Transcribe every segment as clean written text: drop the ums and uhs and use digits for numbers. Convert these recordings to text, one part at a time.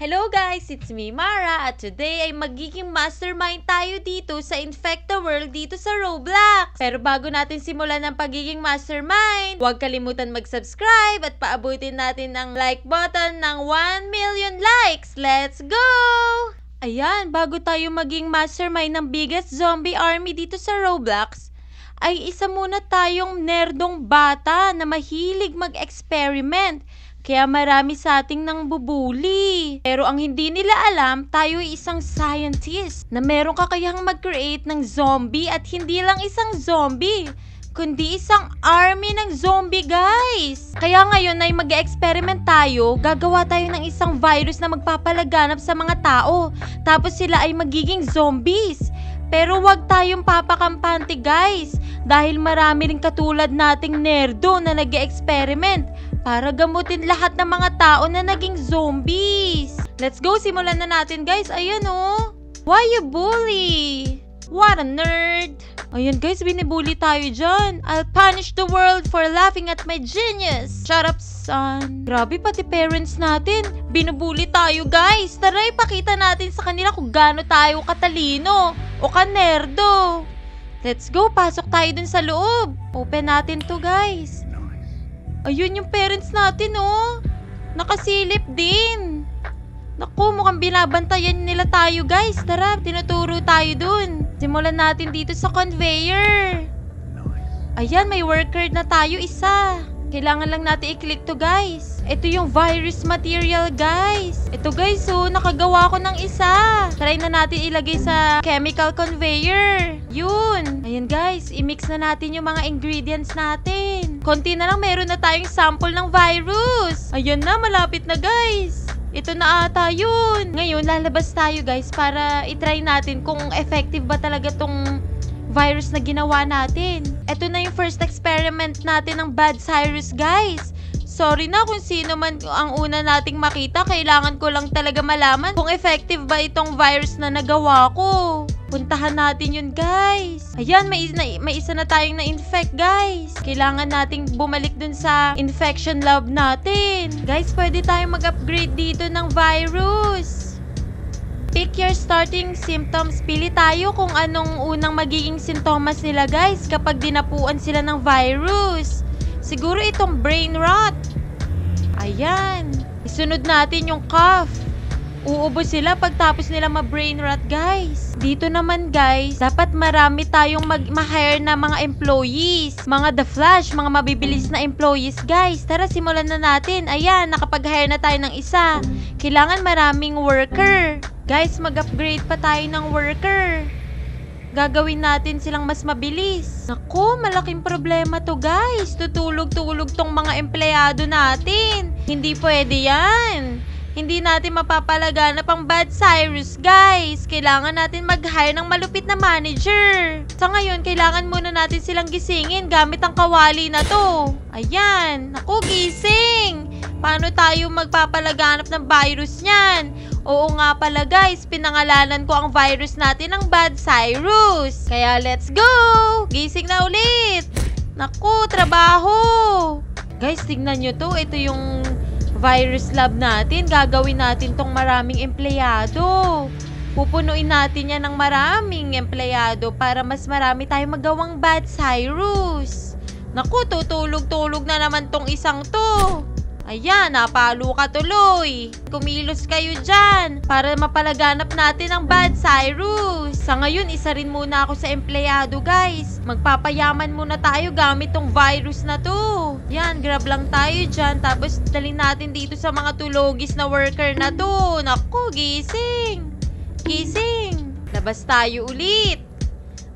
Hello guys, it's me Mara at today ay magiging mastermind tayo dito sa Infect the World dito sa Roblox. Pero bago natin simulan ang pagiging mastermind, huwag kalimutan mag-subscribe at paabutin natin ang like button ng 1 million likes. Let's go! Ayan, bago tayo maging mastermind ng biggest zombie army dito sa Roblox, ay isa muna tayong nerdong bata na mahilig mag-experiment. Kaya marami sa ating nang bubuli. Pero ang hindi nila alam, tayo ay isang scientist na merong kakayahang mag-create ng zombie at hindi lang isang zombie, kundi isang army ng zombie, guys. Kaya ngayon ay mag-experiment tayo, gagawa tayo ng isang virus na magpapalaganap sa mga tao. Tapos sila ay magiging zombies. Pero wag tayong papakampante, guys, dahil marami rin katulad nating nerdo na nag-experiment para gamutin lahat ng mga tao na naging zombies. Let's go, simulan na natin, guys. Ayan oh. Why you bully? What a nerd. Ayan guys, binibully tayo dyan. I'll punish the world for laughing at my genius. Shut up, son. Grabe, pati parents natin binubully tayo, guys. Tara, ipakita natin sa kanila kung gaano tayo katalino o kanerdo. Let's go, pasok tayo dun sa loob. Open natin to, guys. Ayun yung parents natin, oh. Nakasilip din. Naku, mukhang binabantayan nila tayo, guys. Tara, tinuturo tayo dun. Simulan natin dito sa conveyor. Ayan, may worker na tayo, isa. Kailangan lang natin i-click to, guys. Ito yung virus material, guys. Ito, guys, oh, nakagawa ko ng isa. Try na natin ilagay sa chemical conveyor. Yun. Ayan, guys, i-mix na natin yung mga ingredients natin. Konti na lang, meron na tayong sample ng virus. Ayan na, malapit na, guys. Ito na ata yun. Ngayon, lalabas tayo, guys, para itry natin kung effective ba talaga tong virus na ginawa natin. Ito na yung first experiment natin ng bad virus, guys. Sorry na kung sino man ang una nating makita. Kailangan ko lang talaga malaman kung effective ba itong virus na nagawa ko. Puntahan natin yun, guys. Ayan, may isa na tayong na-infect, guys. Kailangan nating bumalik dun sa infection lab natin. Guys, pwede tayong mag-upgrade dito ng virus. Pick your starting symptoms. Pili tayo kung anong unang magiging sintomas nila, guys, kapag dinapuan sila ng virus. Siguro itong brain rot. Ayan. Isunod natin yung cough. Uubo sila pagtapos nila ma-brain rot, guys. Dito naman, guys, dapat marami tayong ma-hire na mga employees. Mga The Flash, mga mabibilis na employees, guys. Tara, simulan na natin. Ayan, nakapag-hire na tayo ng isa. Kailangan maraming worker. Guys, mag-upgrade pa tayo ng worker. Gagawin natin silang mas mabilis. Naku, malaking problema to, guys. Tutulog-tulog tong mga empleyado natin. Hindi pwede yan. Hindi natin mapapalaganap ang bad virus, guys. Kailangan natin mag-hire ng malupit na manager. Sa ngayon, kailangan muna natin silang gisingin gamit ang kawali na to. Ayan. Naku, gising. Paano tayo magpapalaganap ng virus niyan? Oo nga pala, guys, pinangalanan ko ang virus natin ng bad virus. Kaya let's go! Gising na ulit! Naku, trabaho! Guys, tignan nyo to. Ito yung virus lab natin. Gagawin natin tong maraming empleyado. Pupunuin natin yan ng maraming empleyado para mas marami tayong magawang bad virus. Naku, tutulog-tulog na naman tong isang to. Ayan, napalo ka tuloy. Kumilos kayo dyan para mapalaganap natin ang bad virus. Sa ngayon, isa rin muna ako sa empleyado, guys. Magpapayaman muna tayo gamit tong virus na to. Yan, grab lang tayo dyan. Tapos dalhin natin dito sa mga tulogis na worker na to. Naku, gising. Gising. Labas tayo ulit.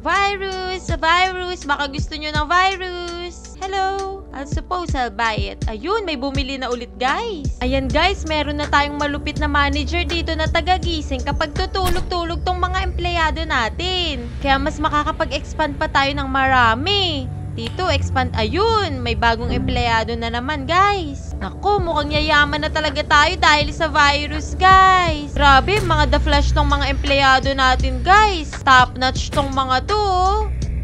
Virus, virus. Baka gusto nyo ng virus. Hello. I suppose I'll buy it. Ayun, may bumili na ulit, guys. Ayan, guys, meron na tayong malupit na manager dito na tagagising kapag tutulog-tulog tong mga empleyado natin. Kaya mas makakapag-expand pa tayo ng marami. Dito, expand. Ayun, may bagong empleyado na naman, guys. Naku, mukhang yayaman na talaga tayo dahil sa virus, guys. Grabe, mga The Flash tong mga empleyado natin, guys. Top notch tong mga to.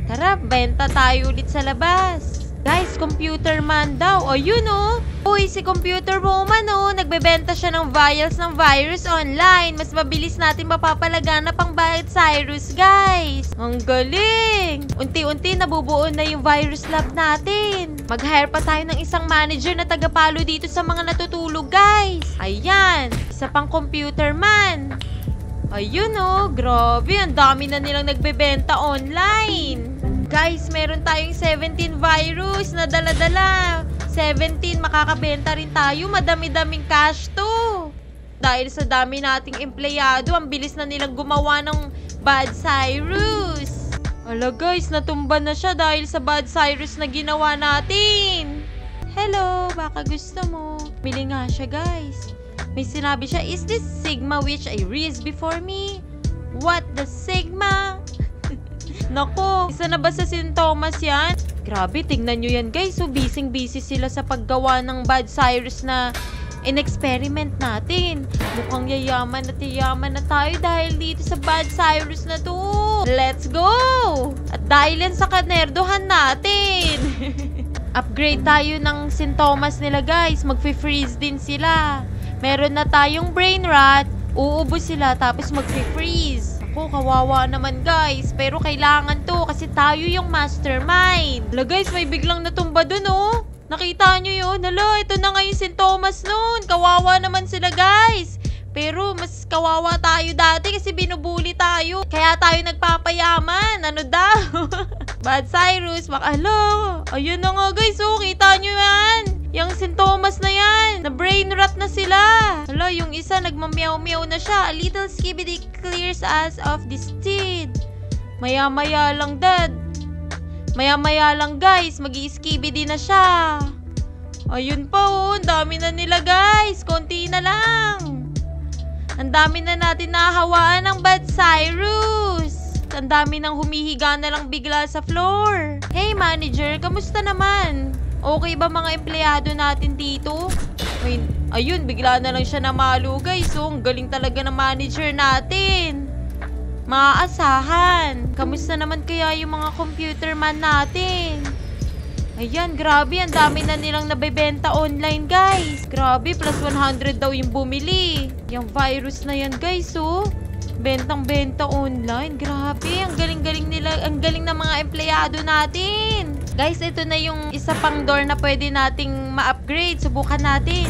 Tara, benta tayo ulit sa labas. Guys, computer man daw. O, yun o. Uy, si computer woman o. Nagbebenta siya ng vials ng virus online. Mas mabilis natin mapapalaganap ang virus, guys. Ang galing. Unti-unti nabubuo na yung virus lab natin. Mag-hire pa tayo ng isang manager na tagapalo dito sa mga natutulog, guys. Ayan. Isa pang computer man. Ayun o. Grabe. Ang dami na nilang nagbebenta online. Guys, meron tayong 17 virus na dala-dala. 17, makakabenta rin tayo. Madami-daming cash to. Dahil sa dami nating empleyado, ang bilis na nilang gumawa ng bad virus. Ala guys, natumba na siya dahil sa bad virus na ginawa natin. Hello, baka gusto mo. Bili nga siya guys. May sinabi siya, is this Sigma which I raised before me? What the Sigma? Nako, isa na ba sa sintomas yan? Grabe, tingnan nyo yan guys. So, busy sila sa paggawa ng bad virus na in-experiment natin. Mukhang yayaman na tayo dahil dito sa bad virus na to. Let's go! At dahil yan sa kanerdohan natin. Upgrade tayo ng sintomas nila guys. Mag-freeze din sila. Meron na tayong brain rot. Uubos sila tapos mag-freeze. Ako, kawawa naman guys. Pero kailangan to kasi tayo yung mastermind. Hala guys, may biglang natumba dun oh. Nakita nyo yun? Hala, ito na nga yung sintomas nun. Kawawa naman sila guys. Pero mas kawawa tayo dati kasi binubuli tayo. Kaya tayo nagpapayaman. Ano daw? Bad virus. Hala, ayun na nga guys oh. Kita nyo yan? Yung sintomas na yan, na brain rot na sila. Hala, yung isa nagmamyaw-meow na siya. A little skibidi clears us of this steed. Maya-maya lang dad. Maya-maya lang guys, mag-i-skibidi na siya. Ayun pa oh, ang dami na nila guys. Konti na lang. Ang dami na natin nahawaan ng bad virus. Ang dami nang humihiga na lang bigla sa floor. Hey manager, kamusta naman? Okay ba mga empleyado natin dito? Ayun, bigla na lang siya namalo guys. So, ang galing talaga ng manager natin. Maaasahan. Kamusta naman kaya yung mga computer man natin? Ayan, grabe. Ang dami na nilang nabebenta online guys. Grabe, plus 100 daw yung bumili. Yung virus na yan guys, oh. Bentang-benta online. Grabe, ang galing-galing nila. Ang galing ng mga empleyado natin. Guys, ito na yung isa pang door na pwede nating ma-upgrade. Subukan natin.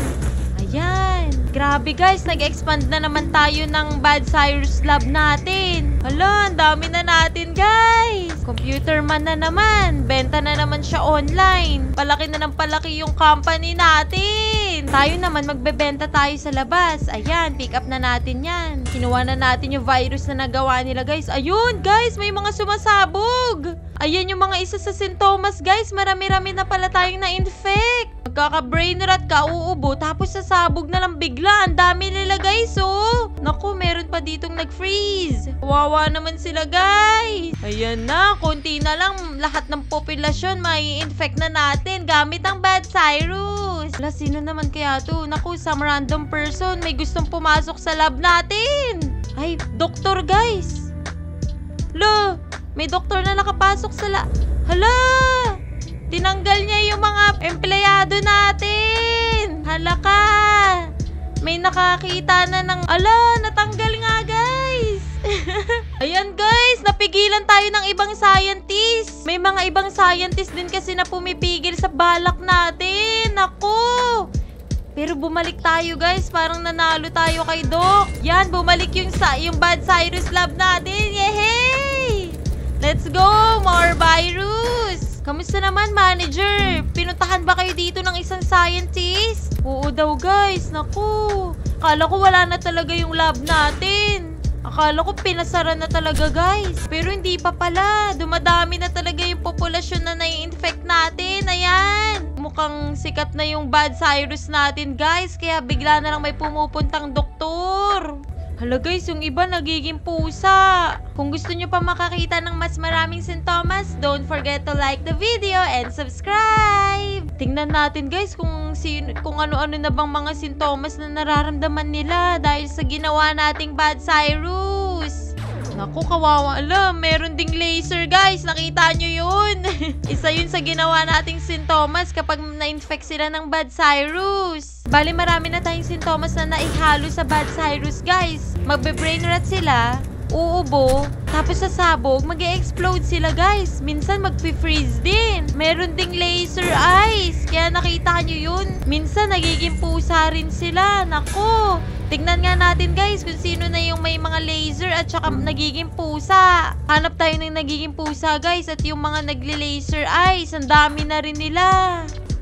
Ayan. Grabe guys, nag-expand na naman tayo ng bad virus lab natin. Hala, ang dami na natin guys. Computer man na naman. Benta na naman siya online. Palaki na ng palaki yung company natin. Tayo naman, magbebenta tayo sa labas. Ayan, pick up na natin yan. Kinuha na natin yung virus na nagawa nila guys. Ayun guys, may mga sumasabog. Ayan yung mga isa sa sintomas guys. Marami-rami na pala tayong na-infect. Magkaka-brain rot ka, uubo. Tapos sasabog na lang bigla. Ang dami nila guys oh. Naku, meron pa ditong nag-freeze. Kawawa naman sila guys. Ayan na, konti na lang. Lahat ng populasyon mai-infect na natin gamit ang bad virus. Wala, sino naman kaya to? Naku, some random person may gustong pumasok sa lab natin. Ay, doktor guys. Lo, may doktor na nakapasok sa lab. Hala! Tinanggal niya yung mga empleyado natin. Hala ka! May nakakita na ng... Ala, natanggal nga guys! Ayan guys, napigilan tayo ng ibang scientist. May mga ibang scientist din kasi na pumipigil sa balak natin. Naku! Pero bumalik tayo guys, parang nanalo tayo kay Doc. Yan, bumalik yung bad virus lab natin. Yehey! Let's go! More virus! Kamusta naman, manager? Pinuntahan ba kayo dito ng isang scientist? Oo daw, guys. Naku. Akala ko wala na talaga yung lab natin. Akala ko pinasara na talaga, guys. Pero hindi pa pala. Dumadami na talaga yung populasyon na nai-infect natin. Ayan. Mukhang sikat na yung bad virus natin, guys. Kaya bigla na lang may pumupuntang doktor. Hala guys, yung iba nagiging pusa. Kung gusto nyo pa makakita ng mas maraming sintomas, don't forget to like the video and subscribe. Tingnan natin guys kung ano-ano na bang mga sintomas na nararamdaman nila dahil sa ginawa nating bad virus. Naku, kawawa. Alam, meron ding laser, guys. Nakita nyo yun? Isa yun sa ginawa nating sintomas kapag na-infect sila ng bad virus. Bali, marami na tayong sintomas na naihalo sa bad virus, guys. Magbe-brain rot sila, uubo, tapos sasabog, mag-e-explode sila, guys. Minsan mag-freeze din. Meron ding laser eyes. Kaya nakita nyo yun? Minsan nagiging pusa rin sila. Naku! Tignan nga natin, guys, kung sino na yung may mga laser at saka nagiging pusa. Hanap tayo ng nagiging pusa, guys, at yung mga nagle-laser eyes. Ang dami na rin nila.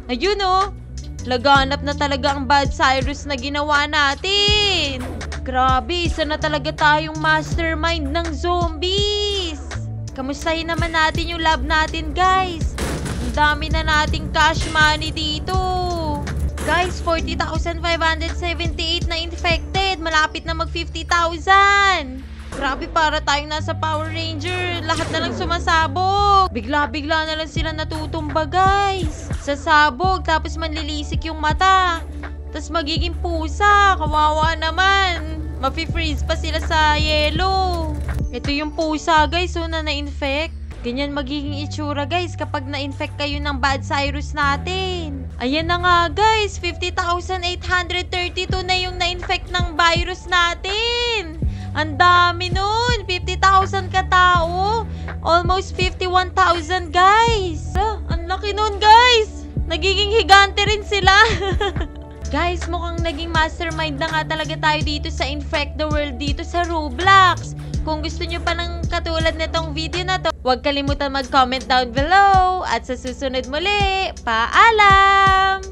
Ayun, oh. Laganap na talaga ang bad virus na ginawa natin. Grabe, isa na talaga tayong mastermind ng zombies. Kamustahin naman natin yung lab natin, guys. Ang dami na nating cash money dito. Guys, 40,578 na infected. Malapit na mag 50,000. Grabe, para tayong nasa Power Ranger. Lahat na lang sumasabog. Bigla-bigla na lang sila natutumba, guys. Sasabog, tapos manlilisik yung mata. Tapos magiging pusa. Kawawa naman. Mafi-freeze pa sila sa yellow. Ito yung pusa, guys, na na-infect. Ganyan magiging itsura, guys, kapag na-infect kayo ng bad virus natin. Ayan na nga, guys. 50,832 na yung na-infect ng virus natin. Ang dami nun. 50,000 katao. Almost 51,000, guys. Ang laki nun, guys. Nagiging higante rin sila. Guys, mukhang naging mastermind na nga talaga tayo dito sa Infect the World dito sa Roblox. Kung gusto nyo pa ng katulad nitong video na to, huwag kalimutan mag-comment down below. At sa susunod muli, paalam!